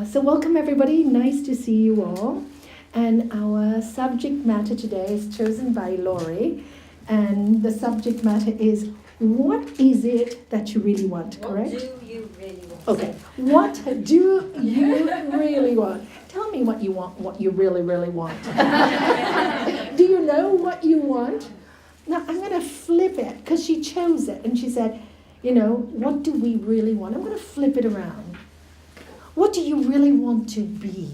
So welcome everybody, nice to see you all. And our subject matter today is chosen by Laurie. And the subject matter is, what is it that you really want, correct? What do you really want? Okay, what do you really want? Tell me what you want, what you really, really want. Do you know what you want? Now I'm going to flip it, because she chose it. And she said, you know, what do we really want? I'm going to flip it around. What do you really want to be?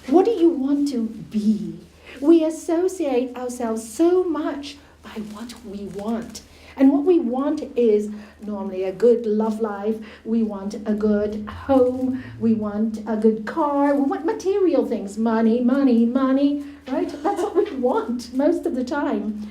What do you want to be? We associate ourselves so much by what we want. And what we want is normally a good love life. We want a good home. We want a good car. We want material things. Money, money, money, right? That's what we want most of the time.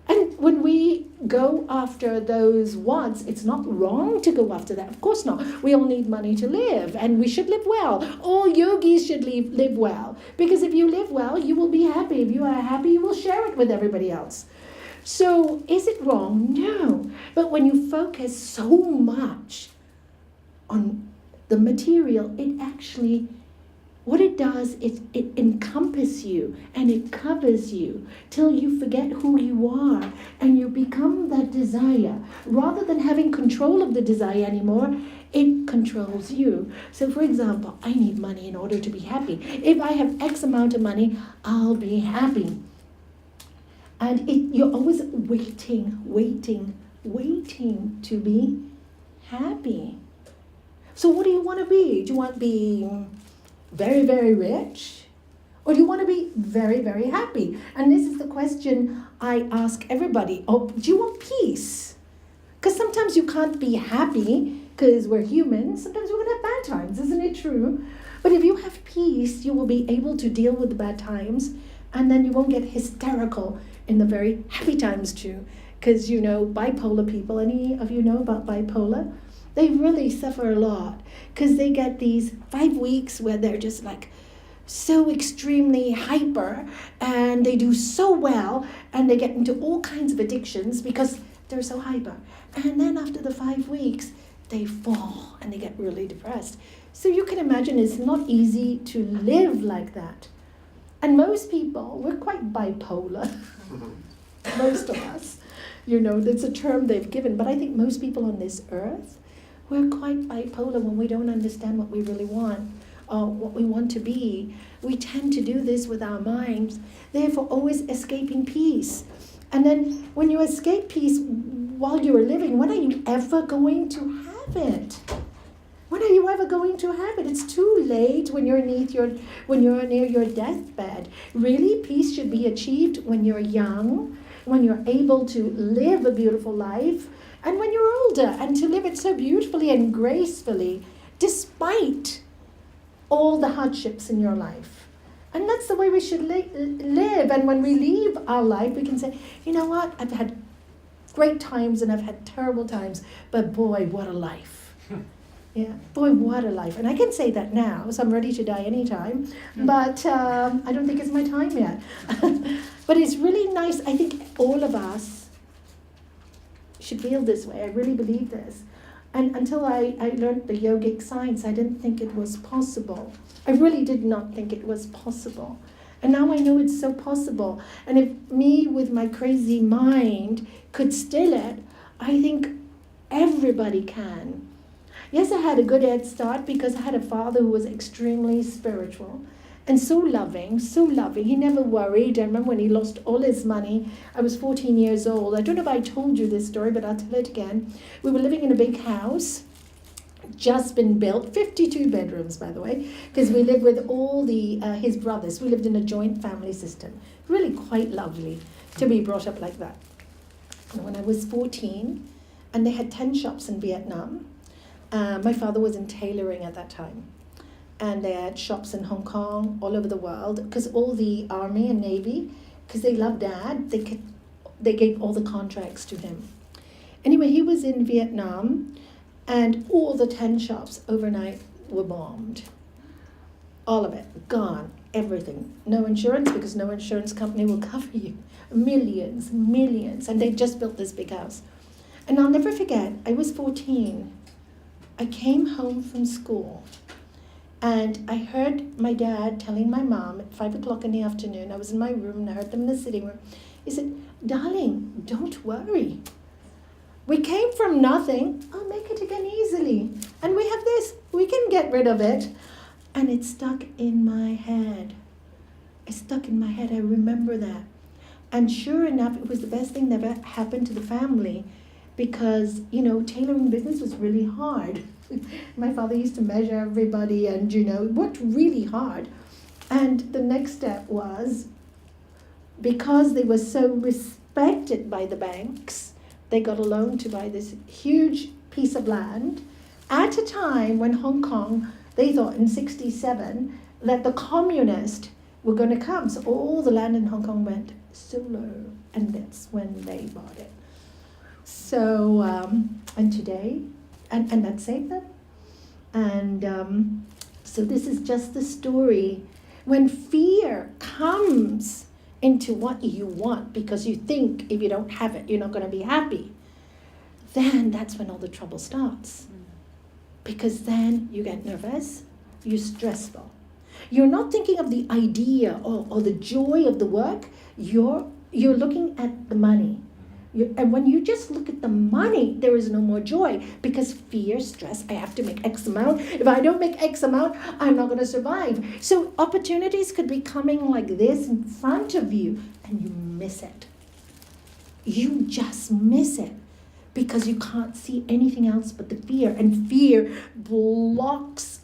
And when we go after those wants, it's not wrong to go after that. Of course not. We all need money to live, and we should live well. All yogis should live well. Because if you live well, you will be happy. If you are happy, you will share it with everybody else. So is it wrong? No. But when you focus so much on the material, it actually, what it does is it encompasses you and it covers you till you forget who you are and you become that desire. Rather than having control of the desire anymore, it controls you. So for example, I need money in order to be happy. If I have X amount of money, I'll be happy. And you're always waiting to be happy. So what do you want to be? Do you want to be very, very rich? Or do you want to be very, very happy? And this is the question I ask everybody. Oh, do you want peace? Because sometimes you can't be happy because we're human. Sometimes we're going to have bad times, isn't it true? But if you have peace, you will be able to deal with the bad times, and then you won't get hysterical in the very happy times too. Because, you know, bipolar people, any of you know about bipolar? They really suffer a lot because they get these 5 weeks where they're just like so extremely hyper and they do so well and they get into all kinds of addictions because they're so hyper. And then after the 5 weeks, they fall and they get really depressed. So you can imagine it's not easy to live like that. And most people, we're quite bipolar, most of us. You know, that's a term they've given, but I think most people on this earth, we're quite bipolar when we don't understand what we really want or what we want to be. We tend to do this with our minds, therefore always escaping peace. And then when you escape peace while you are living, when are you ever going to have it? When are you ever going to have it? It's too late when you're near your deathbed. Really, peace should be achieved when you're young, when you're able to live a beautiful life, and when you're older, and to live it so beautifully and gracefully, despite all the hardships in your life. And that's the way we should live. And when we leave our life, we can say, you know what, I've had great times and I've had terrible times, but boy, what a life. Yeah, boy, what a life. And I can say that now, so I'm ready to die anytime, but I don't think it's my time yet. But it's really nice. I think all of us should feel this way. I really believe this. And until I learned the yogic science, I didn't think it was possible. I really did not think it was possible. And now I know it's so possible. And if me with my crazy mind could still it, I think everybody can. Yes, I had a good head start because I had a father who was extremely spiritual and so loving, so loving. He never worried. I remember when he lost all his money. I was 14 years old. I don't know if I told you this story, but I'll tell it again. We were living in a big house, just been built, 52 bedrooms, by the way, because we lived with all his brothers. We lived in a joint family system. Really quite lovely to be brought up like that. And when I was 14, and they had 10 shops in Vietnam. My father was in tailoring at that time. And they had shops in Hong Kong, all over the world, because all the Army and Navy, because they loved Dad, they gave all the contracts to him. Anyway, he was in Vietnam, and all the 10 shops overnight were bombed. All of it, gone, everything. No insurance, because no insurance company will cover you. Millions, and they just built this big house. And I'll never forget, I was 14. I came home from school, And I heard my dad telling my mom at 5 o'clock in the afternoon, I was in my room and I heard them in the sitting room. He said, darling, don't worry. We came from nothing. I'll make it again easily. And we have this. We can get rid of it. And it stuck in my head. It stuck in my head. I remember that. And sure enough, it was the best thing that ever happened to the family because, tailoring business was really hard. My father used to measure everybody and, worked really hard. And the next step was, because they were so respected by the banks, they got a loan to buy this huge piece of land at a time when Hong Kong, they thought in 1967, that the communists were going to come. So all the land in Hong Kong went so low, and that's when they bought it. So, and today, and that saved them. And so this is just the story. When fear comes into what you want because you think if you don't have it, you're not going to be happy, then that's when all the trouble starts. Because then you get nervous, you're stressful. You're not thinking of the idea or the joy of the work, you're looking at the money. And when you just look at the money, there is no more joy because fear, stress, I have to make X amount. If I don't make X amount, I'm not going to survive. So opportunities could be coming like this in front of you and you miss it. You just miss it because you can't see anything else but the fear. And fear blocks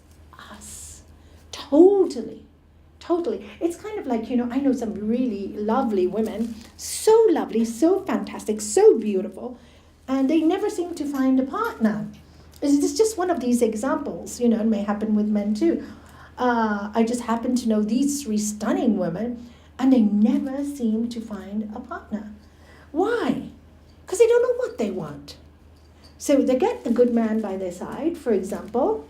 us totally. Totally. It's kind of like, I know some really lovely women, so lovely, so fantastic, so beautiful, and they never seem to find a partner. It's just one of these examples, it may happen with men too. I just happen to know these 3 stunning women, and they never seem to find a partner. Why? Because they don't know what they want. So they get a good man by their side, for example,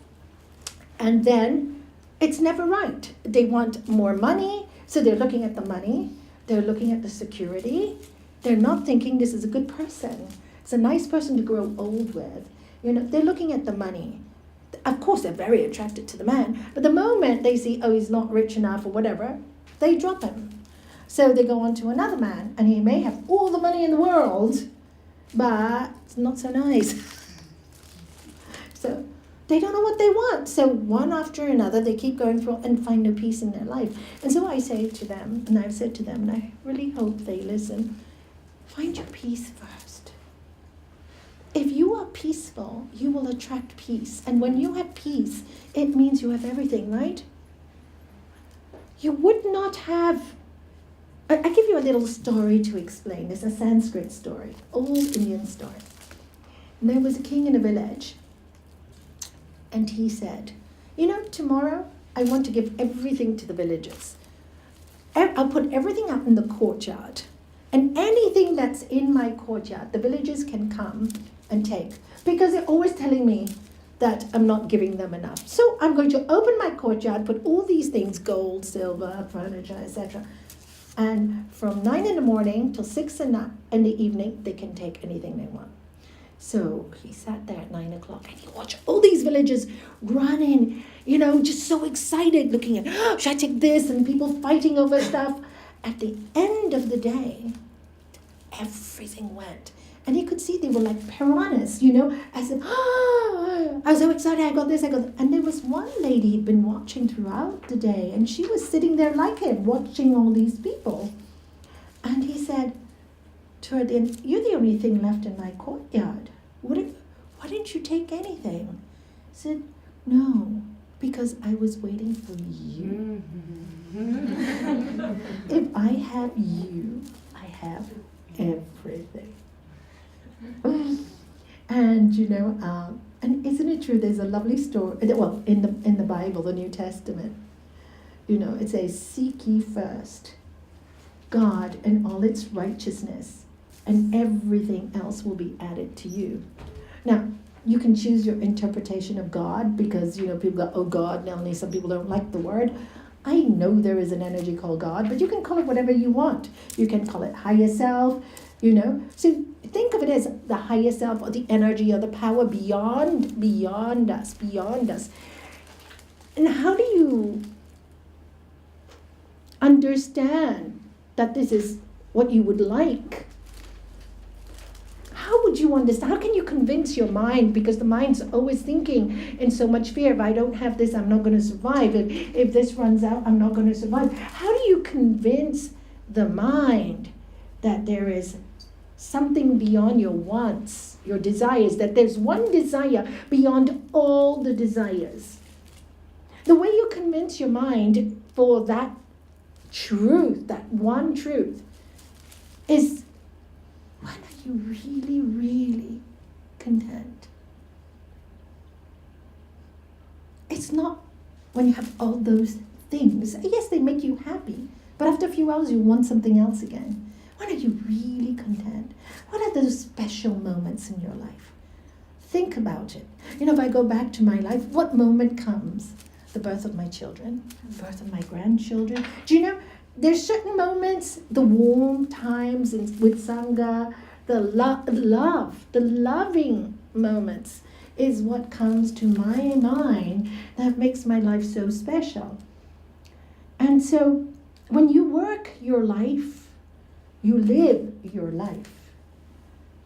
and then it's never right. They want more money, so they're looking at the money. They're looking at the security. They're not thinking this is a good person. It's a nice person to grow old with. They're looking at the money. Of course, they're very attracted to the man, but the moment they see, he's not rich enough or whatever, they drop him. So they go on to another man, and he may have all the money in the world, but it's not so nice. So they don't know what they want. So one after another, they keep going through and find no peace in their life. And so I say to them, and I've said to them, and I really hope they listen, find your peace first. If you are peaceful, you will attract peace. And when you have peace, it means you have everything, right? You would not have... I give you a little story to explain. It's a Sanskrit story, old Indian story. And there was a king in a village. And he said, tomorrow I want to give everything to the villagers. I'll put everything out in the courtyard. And anything that's in my courtyard, the villagers can come and take. Because they're always telling me that I'm not giving them enough. So I'm going to open my courtyard, put all these things, gold, silver, furniture, etc. And from 9 in the morning till 6 in the evening, they can take anything they want. So he sat there at 9 o'clock and he watched all these villagers running, just so excited, looking at, should I take this? And people fighting over stuff. At the end of the day, everything went. And he could see they were like piranhas, as if, I was so excited, I got this, I got that. And there was one lady he'd been watching throughout the day, and she was sitting there like him, watching all these people. And he said to her, then, you're the only thing left in my courtyard. Why didn't you take anything? I said, no, because I was waiting for you. If I have you, I have everything. And and isn't it true? There's a lovely story. Well, in the Bible, the New Testament, it says, "Seek ye first God and all its righteousness, and everything else will be added to you." Now, you can choose your interpretation of God because people go, "Oh, God." Now, some people don't like the word. I know there is an energy called God, but you can call it whatever you want. You can call it higher self. So think of it as the higher self or the energy or the power beyond us. And how do you understand that this is what you would like? How would you understand? How can you convince your mind? Because the mind's always thinking in so much fear. If I don't have this, I'm not going to survive. If this runs out, I'm not going to survive. How do you convince the mind that there is something beyond your wants, your desires, that there's one desire beyond all the desires? The way you convince your mind for that truth, that one truth, is, when are you really, really content? It's not when you have all those things. Yes, they make you happy, but after a few hours you want something else again. When are you really content? What are those special moments in your life? Think about it. If I go back to my life, what moment comes? The birth of my children, the birth of my grandchildren. Do you know, there's certain moments, the warm times with Sangha, the loving moments is what comes to my mind that makes my life so special. And so when you work your life, you live your life,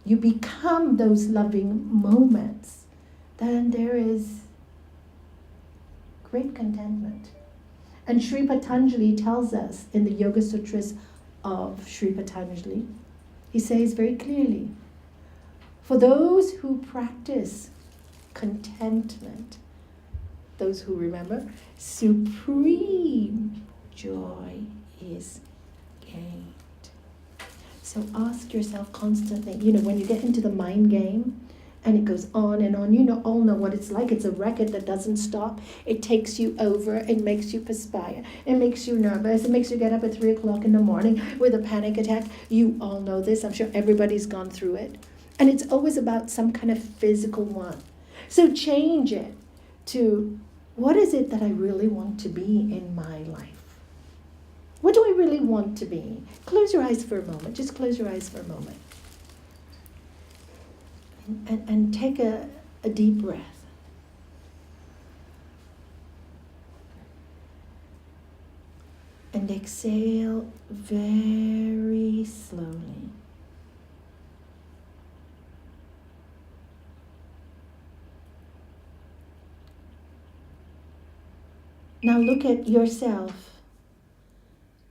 you become those loving moments, then there is great contentment. And Sri Patanjali tells us in the Yoga Sutras of Sri Patanjali, he says very clearly, for those who practice contentment, those who remember, supreme joy is gained. So ask yourself constantly, when you get into the mind game, and it goes on and on. All know what it's like. It's a record that doesn't stop. It takes you over. It makes you perspire. It makes you nervous. It makes you get up at 3 o'clock in the morning with a panic attack. You all know this. I'm sure everybody's gone through it. And it's always about some kind of physical one. So change it to, what is it that I really want to be in my life? What do I really want to be? Close your eyes for a moment. Just close your eyes for a moment. And take a deep breath. And exhale very slowly. Now look at yourself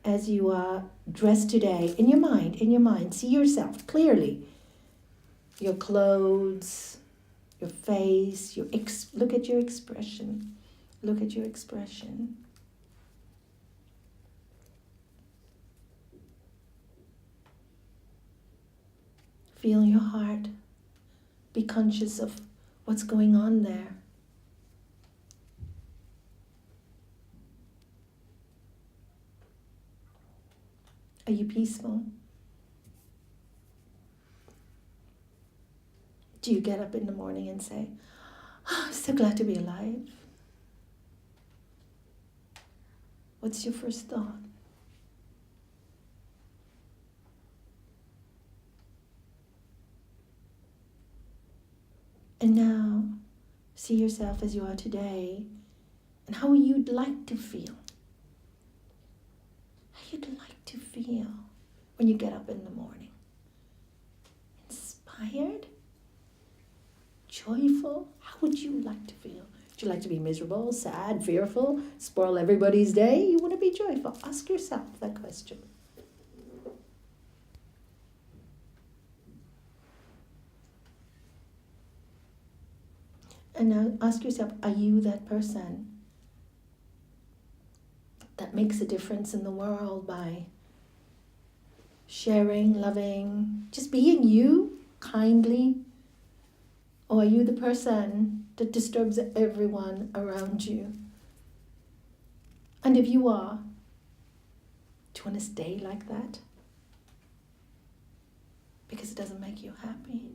as you are dressed today. In your mind, see yourself clearly. Your clothes, your face, look at your expression. Look at your expression. Feel your heart. Be conscious of what's going on there. Are you peaceful? Do you get up in the morning and say, I'm so glad to be alive? What's your first thought? And now, see yourself as you are today and how you'd like to feel. How you'd like to feel when you get up in the morning. Inspired? Joyful? How would you like to feel? Would you like to be miserable, sad, fearful, spoil everybody's day? You want to be joyful. Ask yourself that question. And now ask yourself, are you that person that makes a difference in the world by sharing, loving, just being you kindly? Or are you the person that disturbs everyone around you? And if you are, do you want to stay like that? Because it doesn't make you happy.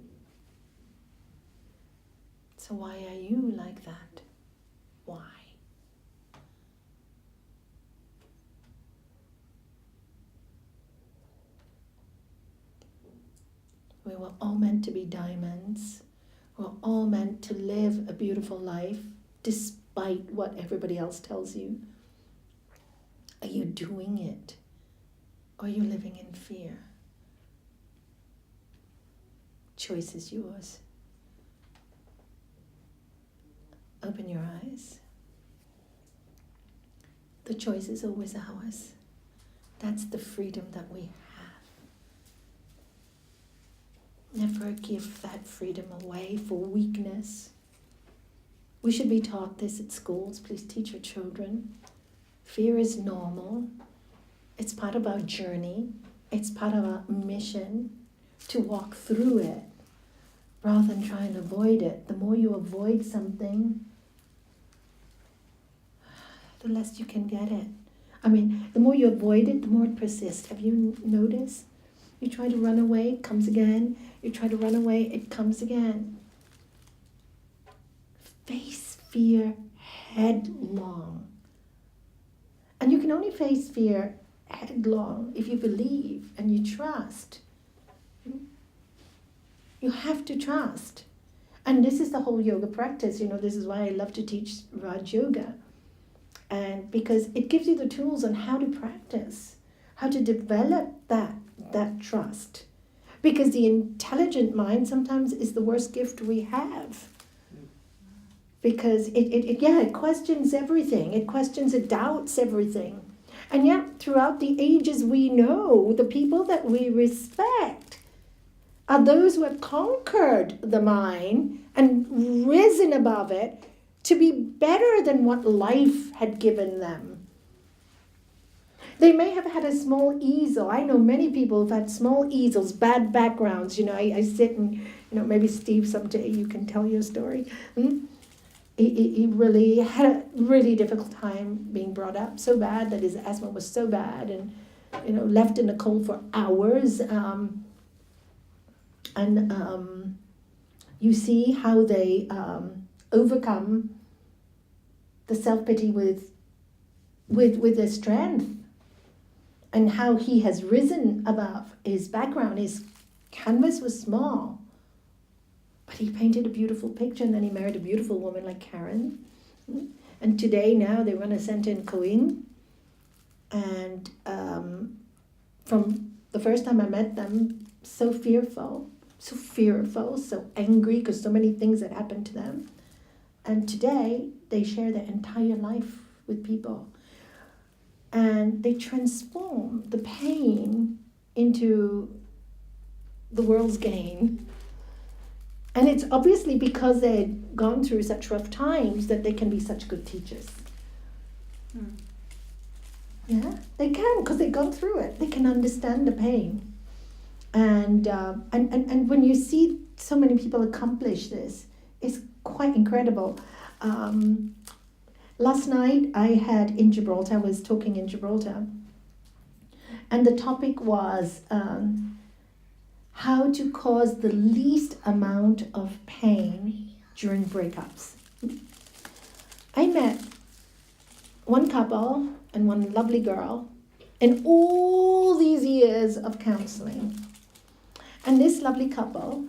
So why are you like that? Why? We were all meant to be diamonds. We're all meant to live a beautiful life despite what everybody else tells you? Are you doing it? Or are you living in fear? Choice is yours. Open your eyes. The choice is always ours. That's the freedom that we have. Never give that freedom away for weakness. We should be taught this at schools. Please teach your children. Fear is normal. It's part of our journey. It's part of our mission to walk through it rather than try and avoid it. The more you avoid something, the less you can get it. The more you avoid it, the more it persists. Have you noticed? You try to run away, it comes again. You try to run away, it comes again. Face fear headlong. And you can only face fear headlong if you believe and you trust. You have to trust. And this is the whole yoga practice. This is why I love to teach Raj Yoga. And because it gives you the tools on how to practice, how to develop that trust. Because the intelligent mind sometimes is the worst gift we have. Because it questions everything. It doubts everything. And yet, throughout the ages, we know the people that we respect are those who have conquered the mind and risen above it to be better than what life had given them. They may have had a small easel. I know many people who've had small easels, bad backgrounds. I sit and, maybe Steve, someday you can tell your story. He really had a really difficult time being brought up, so bad that his asthma was so bad, and left in the cold for hours. You see how they overcome the self-pity with their strength, and how he has risen above his background. His canvas was small, but he painted a beautiful picture, and then he married a beautiful woman like Karen. And today, now, they run a center in Coing. And from the first time I met them, so fearful, so angry, because so many things had happened to them. And today, they share their entire life with people. And they transform the pain into the world's gain. And it's obviously because they'd gone through such rough times that they can be such good teachers. Yeah, they can, because they've gone through it. They can understand the pain. And when you see so many people accomplish this, it's quite incredible. Last night I had in Gibraltar, I was talking in Gibraltar, and the topic was how to cause the least amount of pain during breakups. I met one couple and one lovely girl in all these years of counseling. And this lovely couple,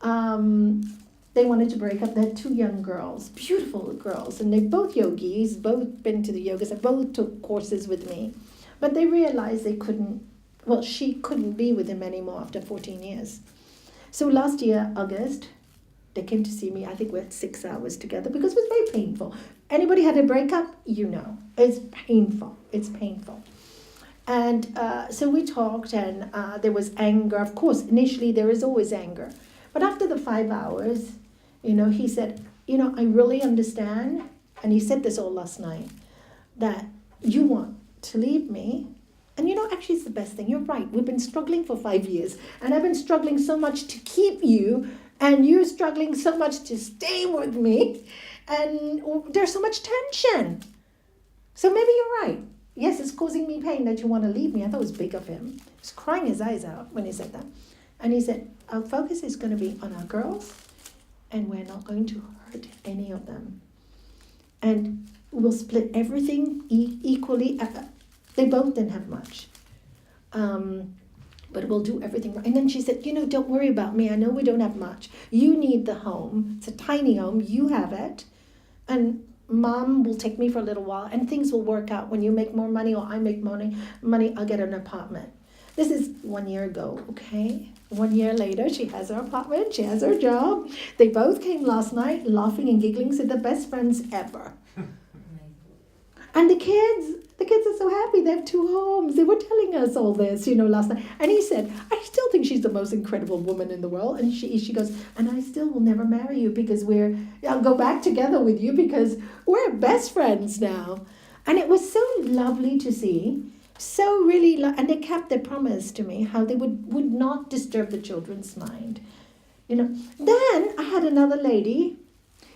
they wanted to break up. They had two young girls, beautiful girls, and they're both yogis, both been to the yogas, they both took courses with me. But they realized she couldn't be with him anymore after 14 years. So last year, August, they came to see me. I think we had 6 hours together because it was very painful. Anybody had a breakup? It's painful. It's painful. And so we talked, and there was anger. Of course, initially there is always anger. But after the 5 hours, he said, I really understand, and he said this all last night, that you want to leave me. And actually it's the best thing. You're right. We've been struggling for 5 years, and I've been struggling so much to keep you, and you're struggling so much to stay with me, and there's so much tension. So maybe you're right. Yes, it's causing me pain that you want to leave me. I thought it was big of him. He was crying his eyes out when he said that. And he said, our focus is going to be on our girls, and we're not going to hurt any of them. And we'll split everything equally. They both didn't have much. But we'll do everything right. And then she said, don't worry about me. I know we don't have much. You need the home. It's a tiny home. You have it. And Mom will take me for a little while and things will work out. When you make more money or I make money, I'll get an apartment. This is 1 year ago, okay? 1 year later, she has her apartment, she has her job. They both came last night laughing and giggling, said they're best friends ever. And the kids are so happy. They have 2 homes. They were telling us all this, last night. And he said, I still think she's the most incredible woman in the world. And she goes, and I still will never marry you because I'll go back together with you because we're best friends now. And it was so lovely to see. So really, and they kept their promise to me, how they would not disturb the children's mind. Then I had another lady.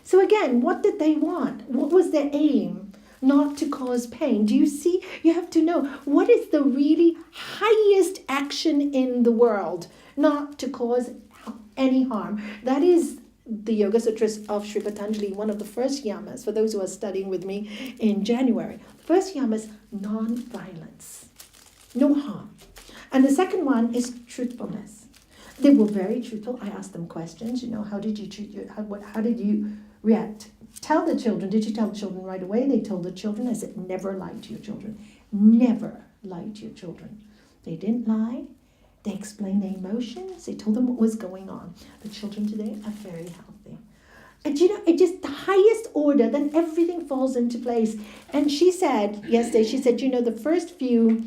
So again, what did they want? What was their aim? Not to cause pain. Do you see? You have to know what is the really highest action in the world, not to cause any harm. That is the Yoga Sutras of Sri Patanjali, one of the first yamas, for those who are studying with me in January. The first yama is non-violence, no harm. And the second one is truthfulness. They were very truthful. I asked them questions, how did you treat your, how did you react? Tell the children. Did you tell the children right away? They told the children. I said, never lie to your children. Never lie to your children. They didn't lie. They explained their emotions. They told them what was going on. The children today are very healthy. And it just the highest order, then everything falls into place. And she said yesterday, the first few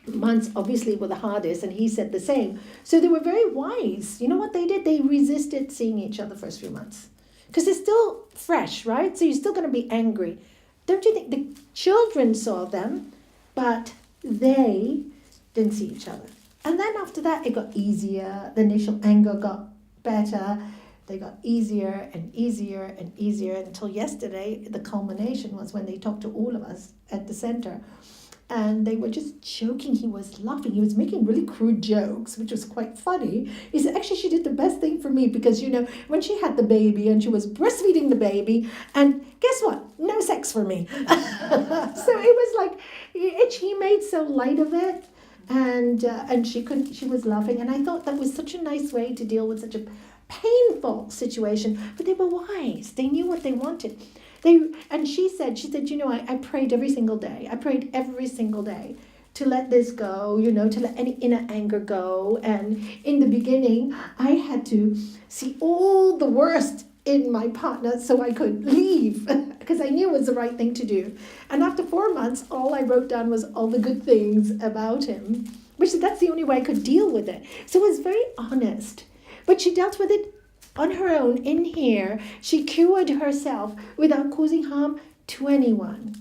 months obviously were the hardest, and he said the same. So they were very wise. You know what they did? They resisted seeing each other the first few months. Because it's still fresh, right? So you're still going to be angry. Don't you think the children saw them, but they didn't see each other? And then after that, it got easier. The initial anger got better. They got easier and easier and easier until yesterday, the culmination was when they talked to all of us at the center. And they were just joking. He was laughing. He was making really crude jokes, which was quite funny. He said, actually, she did the best thing for me because, when she had the baby and she was breastfeeding the baby, and guess what? No sex for me. So it was like, he made so light of it. And she was laughing. And I thought that was such a nice way to deal with such a painful situation. But they were wise. They knew what they wanted. And she said, I prayed every single day. I prayed every single day to let this go, to let any inner anger go. And in the beginning, I had to see all the worst in my partner so I could leave because I knew it was the right thing to do. And after 4 months, all I wrote down was all the good things about him, that's the only way I could deal with it. So it was very honest. But she dealt with it on her own in here. She cured herself without causing harm to anyone.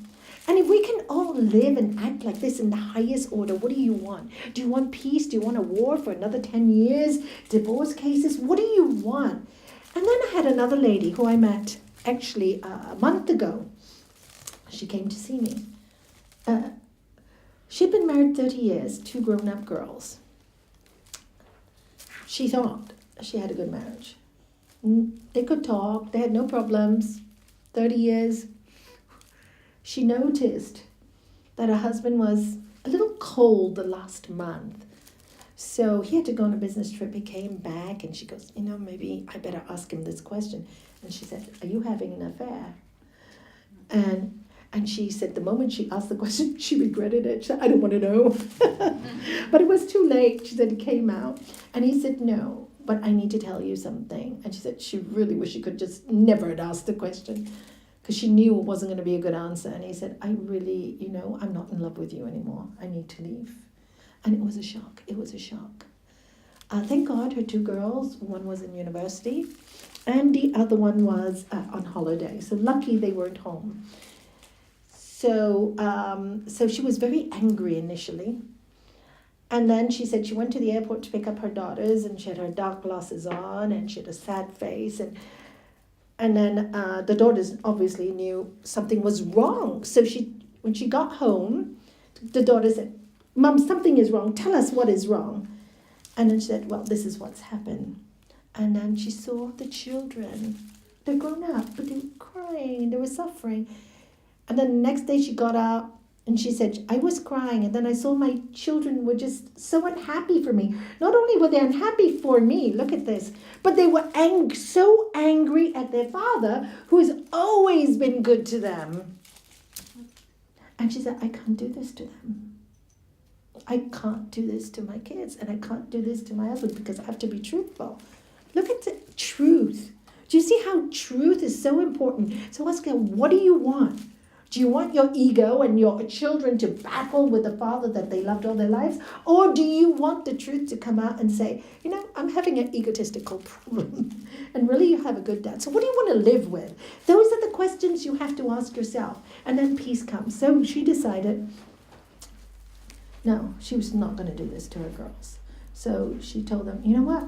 And if we can all live and act like this in the highest order, what do you want? Do you want peace? Do you want a war for another 10 years? Divorce cases? What do you want? And then I had another lady who I met actually a month ago. She came to see me. She'd been married 30 years, 2 grown-up girls. She thought she had a good marriage. They could talk. They had no problems. 30 years. She noticed that her husband was a little cold the last month. So he had to go on a business trip. He came back and she goes, maybe I better ask him this question. And she said, are you having an affair? And she said the moment she asked the question, she regretted it. She said, I don't want to know. But it was too late. She said it came out. And he said, no, but I need to tell you something. And she said she really wished she could just never had asked the question because she knew it wasn't going to be a good answer. And he said, I really, I'm not in love with you anymore. I need to leave. And it was a shock. It was a shock. Thank God her 2 girls, one was in university and the other one was on holiday. So lucky they weren't home. So she was very angry initially. And then she said she went to the airport to pick up her daughters and she had her dark glasses on and she had a sad face. And then the daughters obviously knew something was wrong. So when she got home, the daughter said, Mom, something is wrong. Tell us what is wrong. And then she said, well, this is what's happened. And then she saw the children. They're grown up, but they were crying. They were suffering. And then the next day she got up And she said, I was crying, and then I saw my children were just so unhappy for me. Not only were they unhappy for me, look at this, but they were so angry at their father, who has always been good to them. And she said, I can't do this to them. I can't do this to my kids, and I can't do this to my husband because I have to be truthful. Look at the truth. Do you see how truth is so important? So ask her, what do you want? Do you want your ego and your children to battle with the father that they loved all their lives? Or do you want the truth to come out and say, I'm having an egotistical problem. And really you have a good dad. So what do you want to live with? Those are the questions you have to ask yourself. And then peace comes. So she decided, no, she was not going to do this to her girls. So she told them, you know what?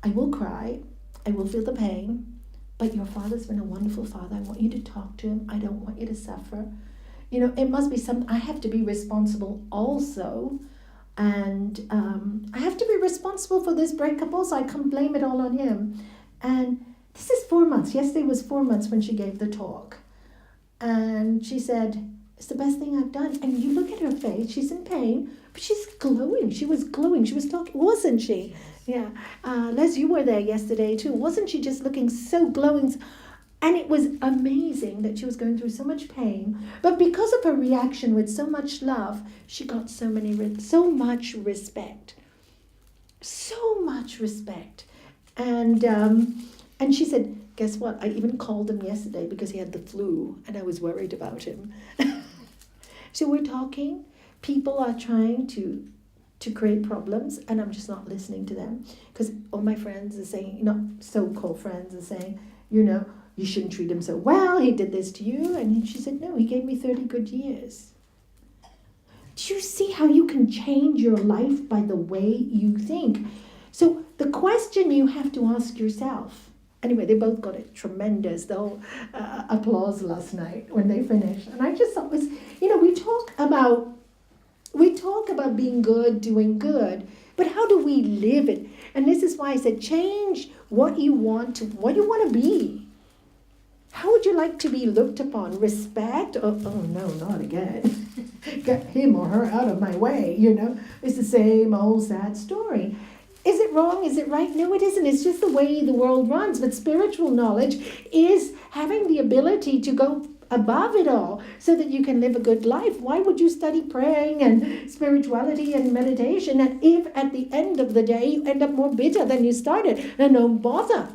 I will cry. I will feel the pain. But your father's been a wonderful father. I want you to talk to him. I don't want you to suffer. It must be something. I have to be responsible also. And I have to be responsible for this breakup also. I can't blame it all on him. And this is 4 months. Yesterday was 4 months when she gave the talk. And she said, it's the best thing I've done. And you look at her face. She's in pain, but she's glowing. She was glowing. She was talking, wasn't she? Yeah. Les, you were there yesterday too. Wasn't she just looking so glowing? And it was amazing that she was going through so much pain. But because of her reaction with so much love, she got so much respect. So much respect. And she said, guess what? I even called him yesterday because he had the flu and I was worried about him. So we're talking. People are trying to create problems, and I'm just not listening to them because all my friends are saying, so-called friends are saying, you shouldn't treat him so well. He did this to you. And she said, no, he gave me 30 good years. Do you see how you can change your life by the way you think? So the question you have to ask yourself, anyway, they both got a tremendous applause last night when they finished. And I just thought it was, we talk about being good, doing good, but how do we live it? And this is why I said, change what you want to be. How would you like to be looked upon? Respect? Oh no, not again. Get him or her out of my way, It's the same old sad story. Is it wrong? Is it right? No, it isn't. It's just the way the world runs. But spiritual knowledge is having the ability to go above it all so that you can live a good life. Why would you study praying and spirituality and meditation and if at the end of the day you end up more bitter than you started? Then don't bother.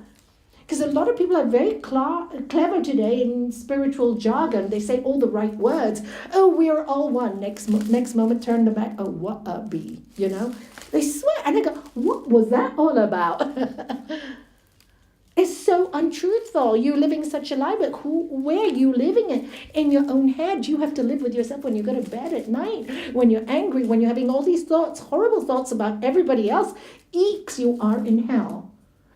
Because a lot of people are very clever today in spiritual jargon. They say all the right words. Oh, we are all one. Next moment, turn them back. Oh, what a bee, They swear. And I go, what was that all about? It's so untruthful. You're living such a lie, but where are you living it? In your own head. You have to live with yourself when you go to bed at night, when you're angry, when you're having all these thoughts, horrible thoughts about everybody else. Eeks, you are in hell.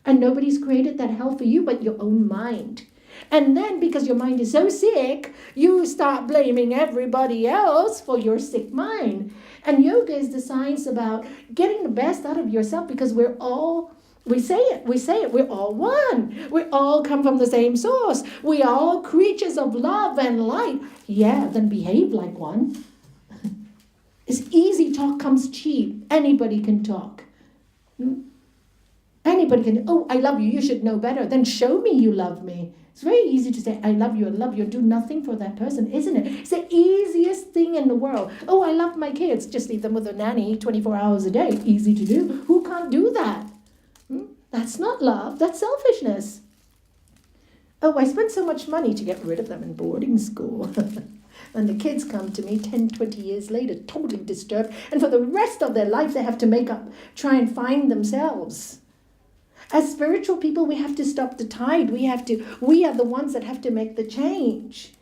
And nobody's created that hell for you but your own mind. And then because your mind is so sick, you start blaming everybody else for your sick mind. And yoga is the science about getting the best out of yourself because we're all... We say it, we're all one. We all come from the same source. We are all creatures of love and light. Yeah, then behave like one. It's easy talk comes cheap. Anybody can talk. Anybody can, oh, I love you, you should know better. Then show me you love me. It's very easy to say, I love you, and do nothing for that person, isn't it? It's the easiest thing in the world. Oh, I love my kids. Just leave them with a nanny 24 hours a day. Easy to do. Who can't do that? That's not love, that's selfishness. Oh, I spent so much money to get rid of them in boarding school. And the kids come to me 10, 20 years later, totally disturbed. And for the rest of their life, they have to make up, try and find themselves. As spiritual people, we have to stop the tide. We are the ones that have to make the change.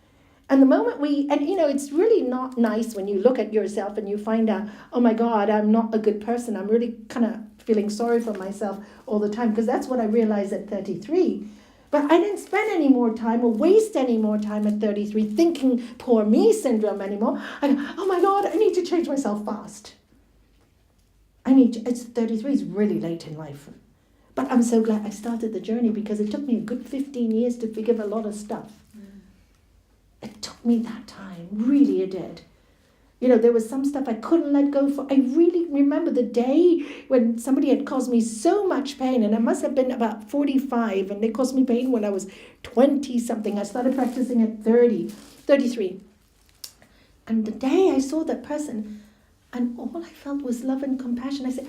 And the moment it's really not nice when you look at yourself and you find out, oh my God, I'm not a good person. I'm really kind of feeling sorry for myself all the time, because that's what I realized at 33. But I didn't spend any more time or waste any more time at 33 thinking poor me syndrome anymore. I go, oh my God, I need to change myself fast. It's 33 is really late in life. But I'm so glad I started the journey because it took me a good 15 years to forgive a lot of stuff. It took me that time, really it did. You know, there was some stuff I couldn't let go for. I really remember the day when somebody had caused me so much pain, and I must have been about 45, and they caused me pain when I was 20-something. I started practicing at 33. And the day I saw that person, and all I felt was love and compassion, I said,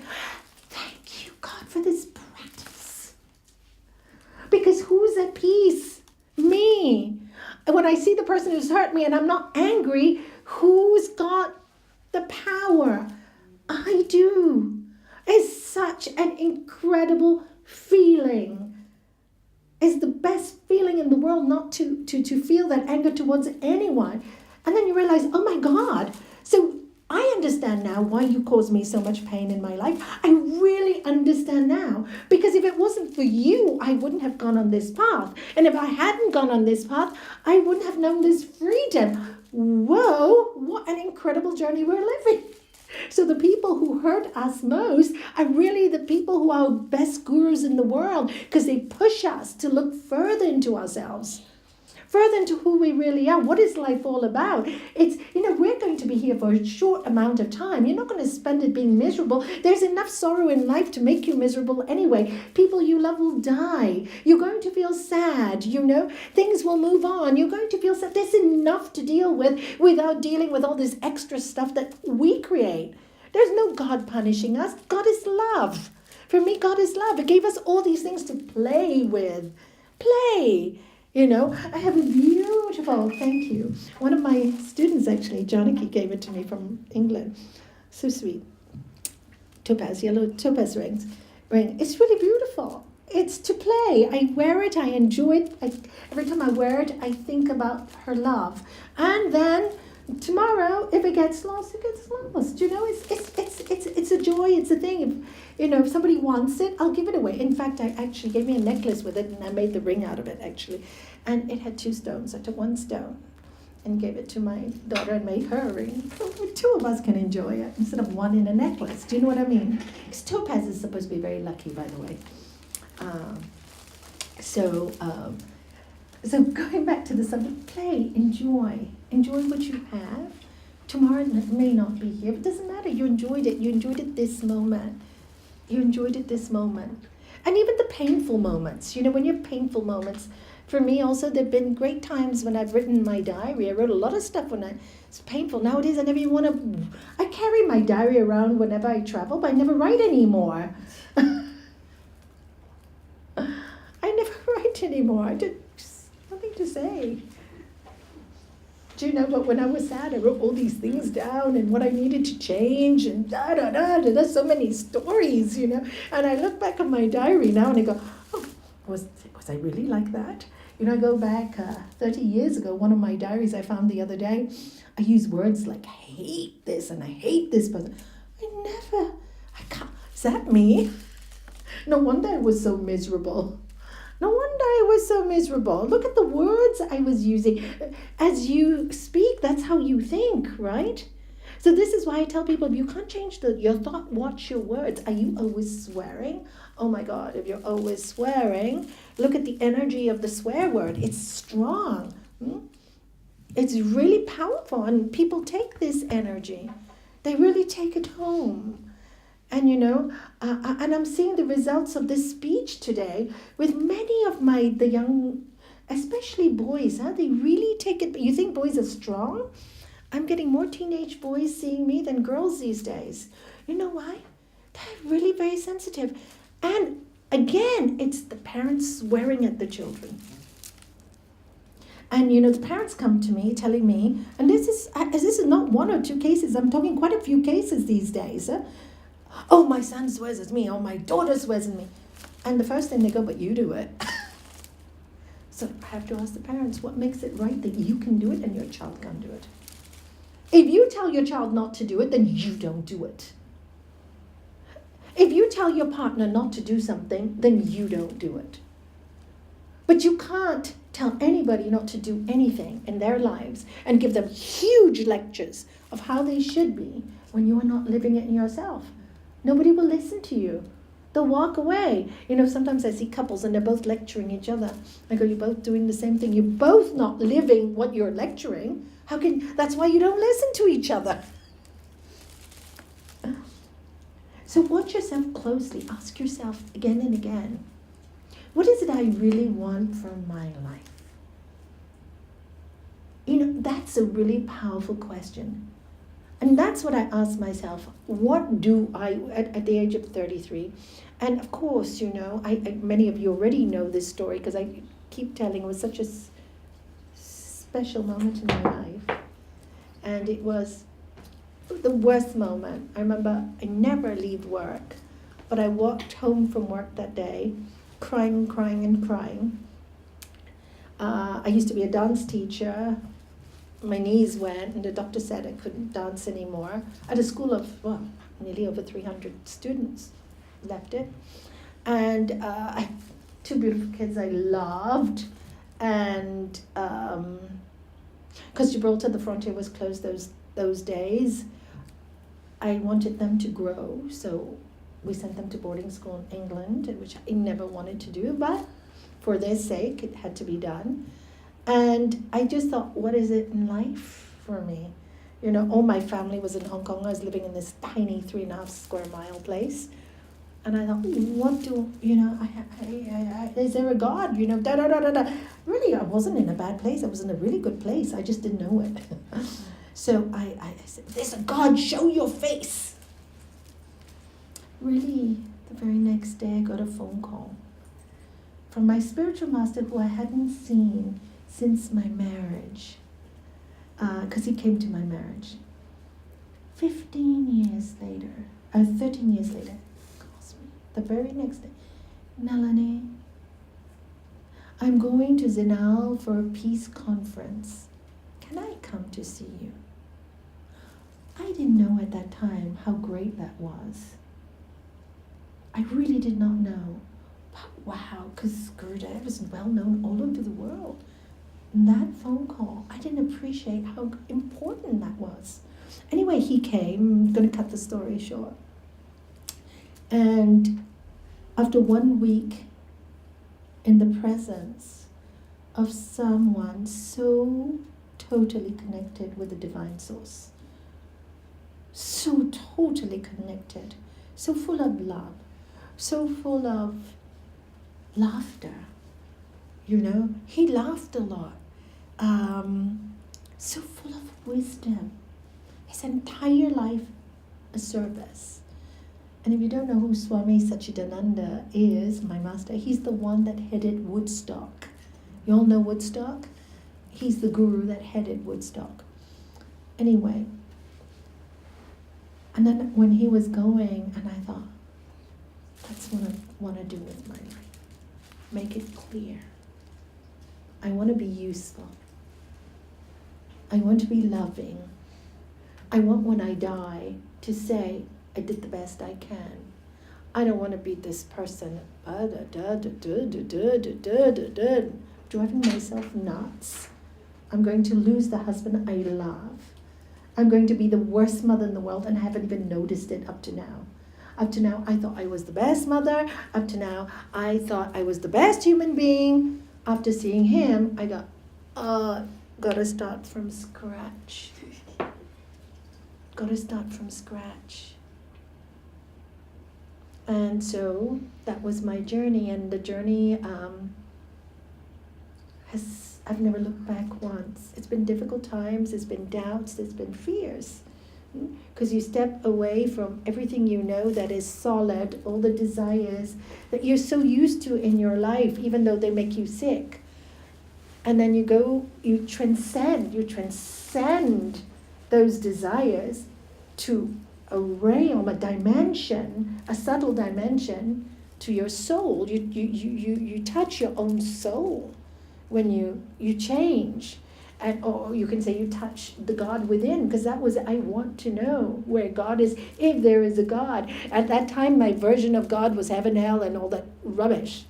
thank you, God, for this practice. Because who's at peace? Me. And when I see the person who's hurt me and I'm not angry, who's got the power? I do. It's such an incredible feeling. It's the best feeling in the world not to feel that anger towards anyone. And then you realize, oh my God, so I understand now why you caused me so much pain in my life. I really understand now. Because if it wasn't for you, I wouldn't have gone on this path. And if I hadn't gone on this path, I wouldn't have known this freedom. Whoa, what an incredible journey we're living. So the people who hurt us most are really the people who are our best gurus in the world, because they push us to look further into ourselves. Further into who we really are. What is life all about? It's, we're going to be here for a short amount of time. You're not going to spend it being miserable. There's enough sorrow in life to make you miserable anyway. People you love will die. You're going to feel sad, Things will move on. You're going to feel sad. There's enough to deal with without dealing with all this extra stuff that we create. There's no God punishing us. God is love. For me, God is love. It gave us all these things to play with. Play. I have a beautiful, thank you. One of my students, actually, Janaki, gave it to me from England. So sweet. Yellow topaz ring. It's really beautiful. It's to play. I wear it. I enjoy it. Every time I wear it, I think about her love. And then tomorrow, if it gets lost, it gets lost. It's a joy. It's a thing. If somebody wants it, I'll give it away. In fact, I actually gave me a necklace with it, and I made the ring out of it, actually. And it had 2 stones. I took 1 stone and gave it to my daughter and made her a ring. So 2 of us can enjoy it instead of 1 in a necklace. Do you know what I mean? Because topaz is supposed to be very lucky, by the way. So going back to the subject, play, enjoy what you have. Tomorrow it may not be here, but it doesn't matter. You enjoyed it. You enjoyed it this moment. And even the painful moments, when you have painful moments. For me also, there have been great times when I've written my diary. I wrote a lot of stuff when it's painful. Nowadays, I never even want to. I carry my diary around whenever I travel, but I never write anymore. I never write anymore. I just nothing to say. Do you know, but when I was sad, I wrote all these things down and what I needed to change and there's so many stories, And I look back on my diary now and I go, oh, was I really like that? I go back 30 years ago, one of my diaries I found the other day, I use words like hate this and I hate this person. I can't, is that me? No wonder I was so miserable. Look at the words I was using. As you speak, that's how you think, right? So this is why I tell people, you can't change your thought, watch your words. Are you always swearing? Oh my God, if you're always swearing, look at the energy of the swear word. It's strong. It's really powerful, and people take this energy. They really take it home. And and I'm seeing the results of this speech today with many of the young, especially boys, they really take it. You think boys are strong? I'm getting more teenage boys seeing me than girls these days. You know why? They're really very sensitive. And again, it's the parents swearing at the children. And the parents come to me telling me, and this is not 1 or 2 cases, I'm talking quite a few cases these days. Oh, my son swears at me. Oh, my daughter swears at me. And the first thing they go, but you do it. So I have to ask the parents, what makes it right that you can do it and your child can't do it? If you tell your child not to do it, then you don't do it. If you tell your partner not to do something, then you don't do it. But you can't tell anybody not to do anything in their lives and give them huge lectures of how they should be when you are not living it in yourself. Nobody will listen to you. They'll walk away. Sometimes I see couples and they're both lecturing each other. I go, you're both doing the same thing. You're both not living what you're lecturing. That's why you don't listen to each other. So watch yourself closely. Ask yourself again and again, what is it I really want from my life? That's a really powerful question. And that's what I ask myself. What do I, at the age of 33, and of course, many of you already know this story because I keep telling it was such a special moment in my life. And it was the worst moment. I remember I never leave work, but I walked home from work that day, crying. I used to be a dance teacher. My knees went, and the doctor said I couldn't dance anymore. At a school of, nearly over 300 students left it. And I had two beautiful kids I loved. And because Gibraltar, the frontier was closed those days, I wanted them to grow. So we sent them to boarding school in England, which I never wanted to do, but for their sake, it had to be done. And I just thought, what is it in life for me? All my family was in Hong Kong. I was living in this tiny 3.5 square mile place. And I thought, is there a God? Really, I wasn't in a bad place. I was in a really good place. I just didn't know it. So I said, there's a God, show your face. Really, the very next day I got a phone call from my spiritual master who I hadn't seen since my marriage, because he came to my marriage. 13 years later, calls me the very next day. Nalini, I'm going to Zinal for a peace conference. Can I come to see you? I didn't know at that time how great that was. I really did not know. But wow, because Gurudev is well known all over the world. And that phone call, I didn't appreciate how important that was. Anyway, he came. I'm going to cut the story short. And after 1 week in the presence of someone so totally connected with the divine source, so totally connected, so full of love, so full of laughter, he laughed a lot. So full of wisdom. His entire life a service. And if you don't know who Swami Satchidananda is, my master, he's the one that headed Woodstock. You all know Woodstock? He's the guru that headed Woodstock. Anyway, and then when he was going, and I thought, that's what I want to do with my life. Make it clear. I want to be useful. I want to be loving. I want when I die to say, I did the best I can. I don't want to be this person driving myself nuts. I'm going to lose the husband I love. I'm going to be the worst mother in the world, and I haven't even noticed it up to now. Up to now, I thought I was the best mother. Up to now, I thought I was the best human being. After seeing him, I got, gotta start from scratch. Gotta start from scratch. And so that was my journey, and the journey I've never looked back once. It's been difficult times, it's been doubts, it's been fears. Because you step away from everything you know that is solid, all the desires that you're so used to in your life, even though they make you sick. And then you transcend those desires to a realm, a dimension, a subtle dimension to your soul. You touch your own soul when you change. Or you can say you touch the God within, because that was, I want to know where God is, if there is a God. At that time, my version of God was heaven, hell, and all that rubbish.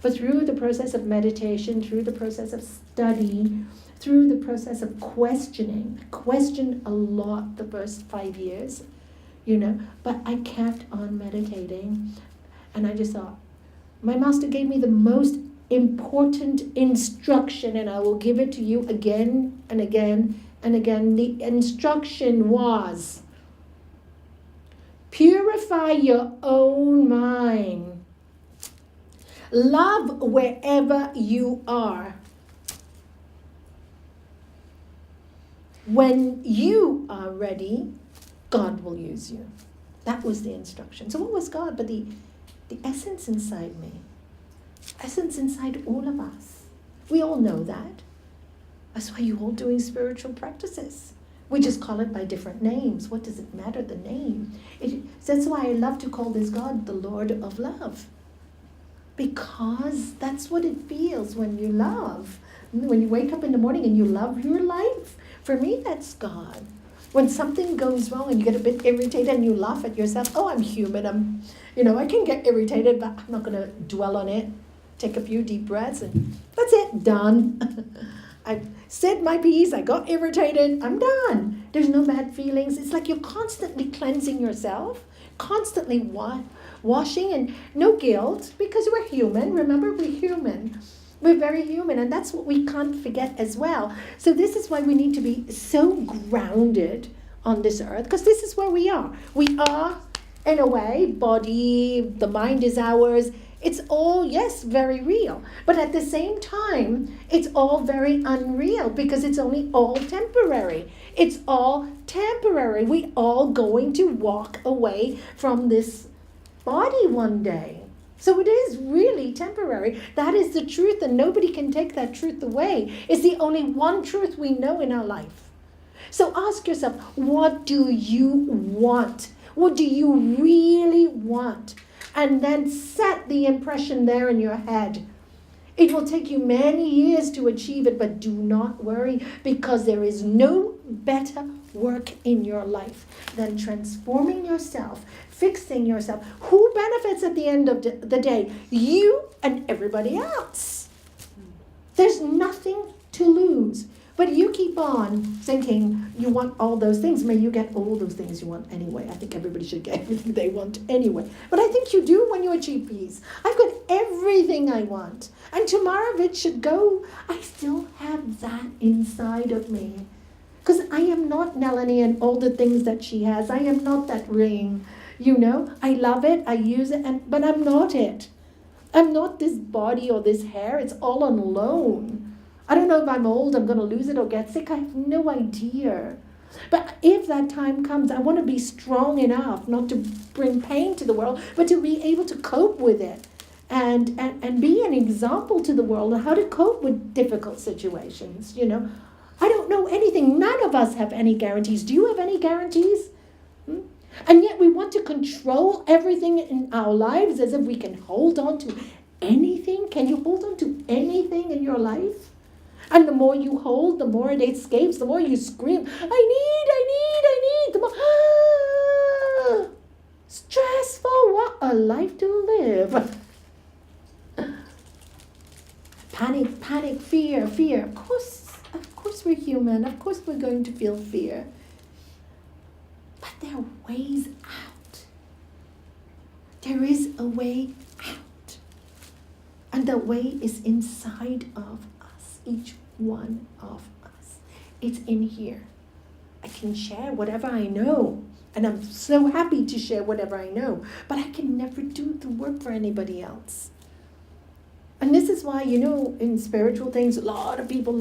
But through the process of meditation, through the process of study, through the process of questioning, I questioned a lot the first 5 years, but I kept on meditating, And I just thought, my master gave me the most important instruction, and I will give it to you again and again and again. The instruction was, purify your own mind. Love wherever you are. When you are ready, God will use you. That was the instruction. So what was God? But the essence inside me. Essence inside all of us. We all know that. That's why you're all doing spiritual practices. We just call it by different names. What does it matter, the name? That's why I love to call this God the Lord of Love. Because that's what it feels when you love. When you wake up in the morning and you love your life. For me, that's God. When something goes wrong and you get a bit irritated and you laugh at yourself, oh, I'm human. I can get irritated, but I'm not going to dwell on it. Take a few deep breaths and that's it, done. I said my piece, I got irritated, I'm done. There's no bad feelings. It's like you're constantly cleansing yourself, constantly washing, and no guilt, because we're human. Remember, we're human. We're very human, and that's what we can't forget as well. So this is why we need to be so grounded on this earth, because this is where we are. We are, in a way, body, the mind is ours. It's all, yes, very real. But at the same time, it's all very unreal, because it's only all temporary. It's all temporary. We all going to walk away from this body one day. So it is really temporary. That is the truth, and nobody can take that truth away. It's the only one truth we know in our life. So ask yourself, what do you want? What do you really want? And then set the impression there in your head. It will take you many years to achieve it, but do not worry, because there is no better work in your life than transforming yourself, fixing yourself. Who benefits at the end of the day? You and everybody else. There's nothing to lose. But you keep on thinking you want all those things. May you get all those things you want anyway. I think everybody should get everything they want anyway. But I think you do when you achieve peace. I've got everything I want. And tomorrow if it should go, I still have that inside of me. Because I am not Melanie and all the things that she has. I am not that ring. I love it, I use it, but I'm not it. I'm not this body or this hair. It's all on loan. I don't know if I'm old, I'm going to lose it or get sick. I have no idea. But if that time comes, I want to be strong enough not to bring pain to the world, but to be able to cope with it and be an example to the world on how to cope with difficult situations. I don't know anything. None of us have any guarantees. Do you have any guarantees? And yet we want to control everything in our lives as if we can hold on to anything. Can you hold on to anything in your life? And the more you hold, the more it escapes, the more you scream, I need, the more, stressful, what a life to live. Panic, fear. Of course we're human. Of course we're going to feel fear. But there are ways out. There is a way out. And the way is inside of us, each one of us. It's in here. I can share whatever I know. And I'm so happy to share whatever I know. But I can never do the work for anybody else. And this is why, in spiritual things, a lot of people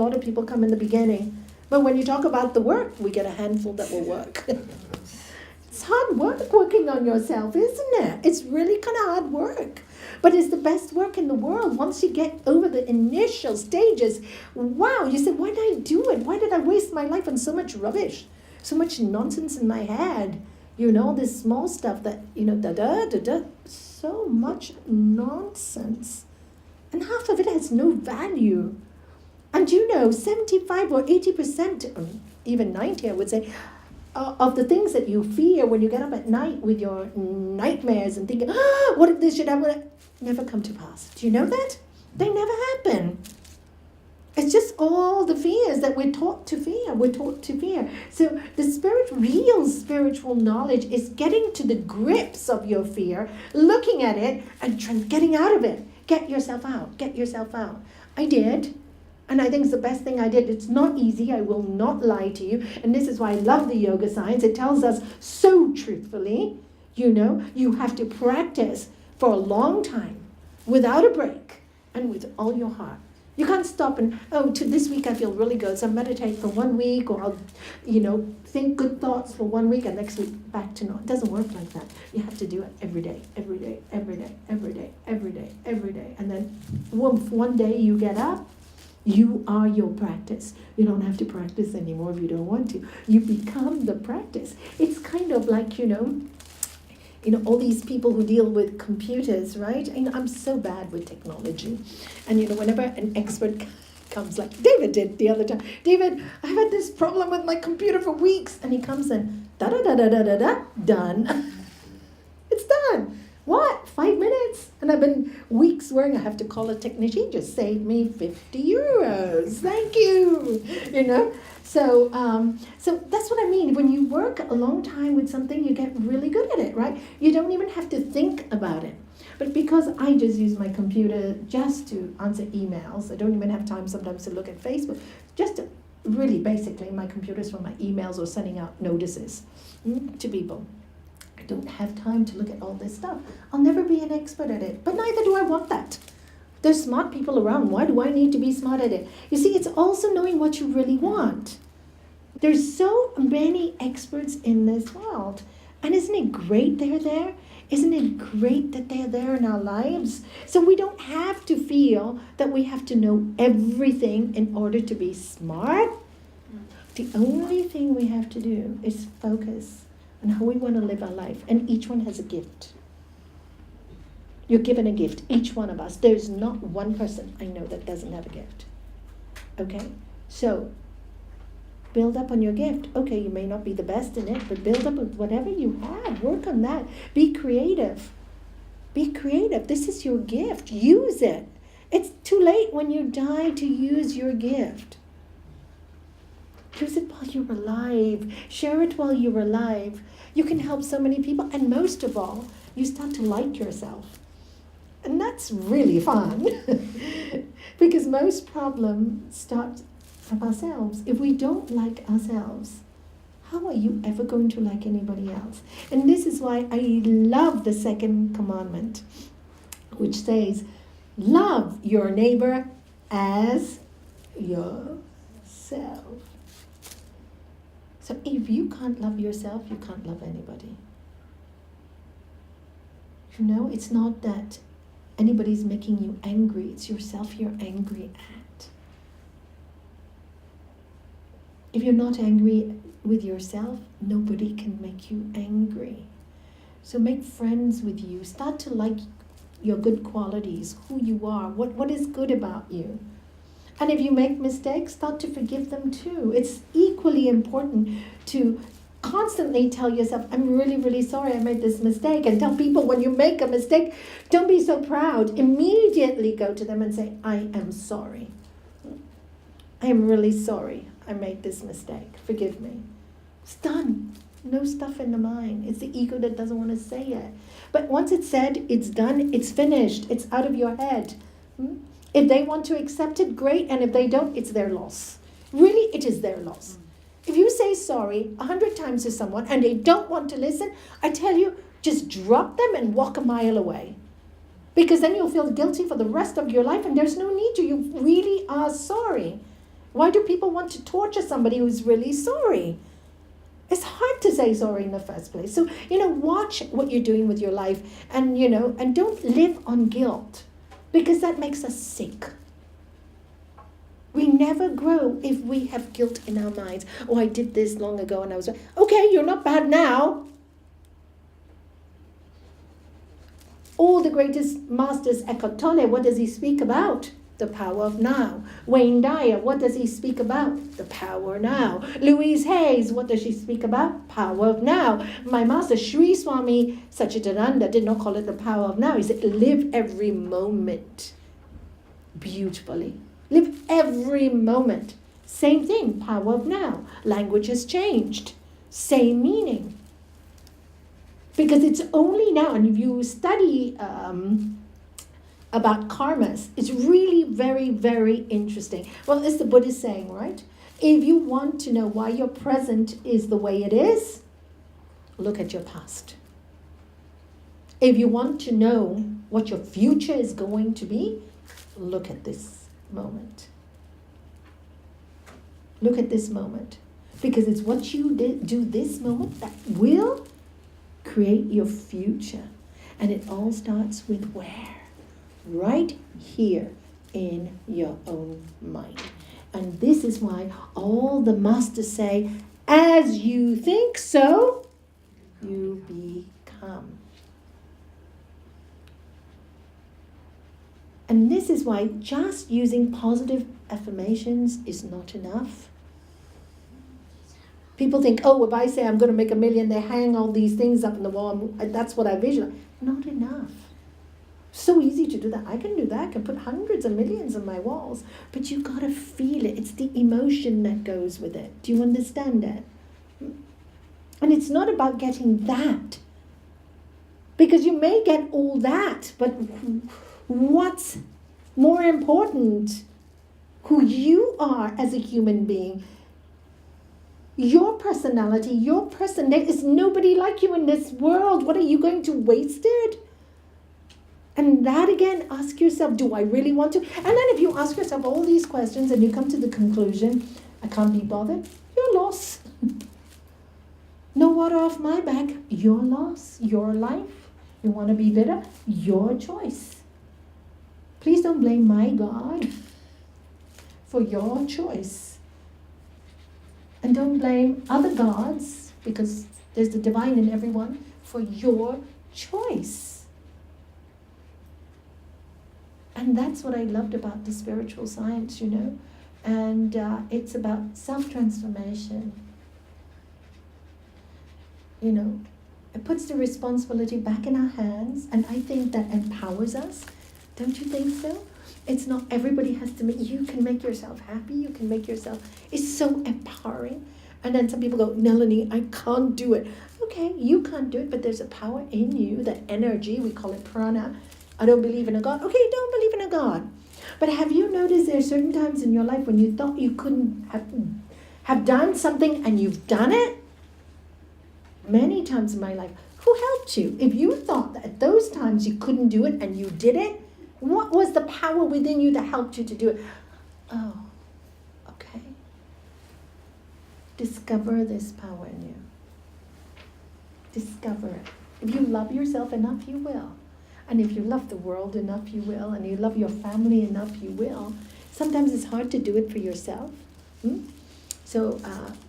come in the beginning. But when you talk about the work, we get a handful that will work. It's hard work working on yourself, isn't it? It's really kind of hard work. But it's the best work in the world. Once you get over the initial stages, wow, you say, why did I do it? Why did I waste my life on so much rubbish? So much nonsense in my head. This small stuff that, so much nonsense. And half of it has no value. And 75 or 80%, or even 90, I would say, of the things that you fear when you get up at night with your nightmares and thinking, what if this should happen? Never come to pass. Do you know that? They never happen. It's just all the fears that we're taught to fear. We're taught to fear. So the real spiritual knowledge is getting to the grips of your fear, looking at it and getting out of it. Get yourself out. Get yourself out. I did. And I think it's the best thing I did. It's not easy. I will not lie to you. And this is why I love the yoga science. It tells us so truthfully, you have to practice for a long time without a break and with all your heart. You can't stop and, this week I feel really good, so meditate for 1 week, or I'll, think good thoughts for 1 week, and next week back to normal. It doesn't work like that. You have to do it every day, every day, every day, every day, every day, every day. And then one day you get up, you are your practice. You don't have to practice anymore if you don't want to. You become the practice. It's kind of like, all these people who deal with computers, right? And I'm so bad with technology. And, whenever an expert comes, like David did the other time, David, I've had this problem with my computer for weeks. And he comes and da-da-da-da-da-da-da, done. It's done. What? 5 minutes? And I've been weeks worrying I have to call a technician. Just saved me 50 euros. Thank you. So that's what I mean. When you work a long time with something, you get really good at it, right? You don't even have to think about it. But because I just use my computer just to answer emails, I don't even have time sometimes to look at Facebook. Just to, really basically, my computer's for my emails or sending out notices to people. I don't have time to look at all this stuff. I'll never be an expert at it, but neither do I want that. There's smart people around. Why do I need to be smart at it? You see, it's also knowing what you really want. There's so many experts in this world. And isn't it great they're there? Isn't it great that they're there in our lives? So we don't have to feel that we have to know everything in order to be smart. The only thing we have to do is focus on how we want to live our life. And each one has a gift. You're given a gift, each one of us. There's not one person I know that doesn't have a gift. Okay? So, build up on your gift. Okay, you may not be the best in it, but build up with whatever you have. Work on that. Be creative. Be creative. This is your gift. Use it. It's too late when you die to use your gift. Use it while you're alive. Share it while you're alive. You can help so many people. And most of all, you start to like yourself. And that's really fun. Because most problems start from ourselves. If we don't like ourselves, how are you ever going to like anybody else? And this is why I love the second commandment, which says, love your neighbor as yourself. So if you can't love yourself, you can't love anybody. It's not that anybody's making you angry. It's yourself you're angry at. If you're not angry with yourself, nobody can make you angry. So make friends with you. Start to like your good qualities, who you are, what is good about you. And if you make mistakes, start to forgive them too. It's equally important to constantly tell yourself, I'm really, really sorry I made this mistake. And tell people when you make a mistake, don't be so proud. Immediately go to them and say, I am sorry. I am really sorry I made this mistake. Forgive me. It's done. No stuff in the mind. It's the ego that doesn't want to say it. But once it's said, it's done, it's finished. It's out of your head. If they want to accept it, great. And if they don't, it's their loss. Really, it is their loss. If you say sorry 100 times to someone and they don't want to listen, I tell you, just drop them and walk a mile away. Because then you'll feel guilty for the rest of your life and there's no need to. You really are sorry. Why do people want to torture somebody who's really sorry? It's hard to say sorry in the first place. So, watch what you're doing with your life and, and don't live on guilt because that makes us sick. We never grow if we have guilt in our minds. Oh, I did this long ago and I was, okay, you're not bad now. All the greatest masters, Eckhart Tolle, what does he speak about? The power of now. Wayne Dyer, what does he speak about? The power now. Louise Hayes, what does she speak about? Power of now. My master, Sri Swami Satchidananda, did not call it the power of now. He said, live every moment beautifully. Live every moment. Same thing, power of now. Language has changed. Same meaning. Because it's only now, and if you study about karmas, it's really very, very interesting. Well, it's the Buddhist saying, right? If you want to know why your present is the way it is, look at your past. If you want to know what your future is going to be, look at this moment. Look at this moment. Because it's what you do this moment that will create your future. And it all starts with where? Right here in your own mind. And this is why all the masters say, as you think, so you become. And this is why just using positive affirmations is not enough. People think, oh, if I say I'm going to make $1 million, they hang all these things up in the wall. That's what I visualize. Not enough. So easy to do that. I can do that. I can put hundreds of millions on my walls. But you got to feel it. It's the emotion that goes with it. Do you understand that? And it's not about getting that. Because you may get all that, but what's more important? Who you are as a human being. Your personality, your person. There is nobody like you in this world. What are you going to waste it? And that again, ask yourself, do I really want to? And then if you ask yourself all these questions and you come to the conclusion, I can't be bothered, your loss. No water off my back, your loss, your life. You want to be bitter? Your choice. Please don't blame my God for your choice. And don't blame other gods, because there's the divine in everyone, for your choice. And that's what I loved about the spiritual science, you know. And it's about self-transformation. You know, it puts the responsibility back in our hands, and I think that empowers us. Don't you think so? It's not everybody has to make, you can make yourself happy, you can make yourself, it's so empowering. And then some people go, Melanie, I can't do it. Okay, you can't do it, but there's a power in you, that energy, we call it prana. I don't believe in a God. Okay, don't believe in a God. But have you noticed there are certain times in your life when you thought you couldn't have done something and you've done it? Many times in my life. Who helped you? If you thought that at those times you couldn't do it and you did it, what was the power within you that helped you to do it? Oh, okay. Discover this power in you. Discover it. If you love yourself enough, you will. And if you love the world enough, you will. And you love your family enough, you will. Sometimes it's hard to do it for yourself. So,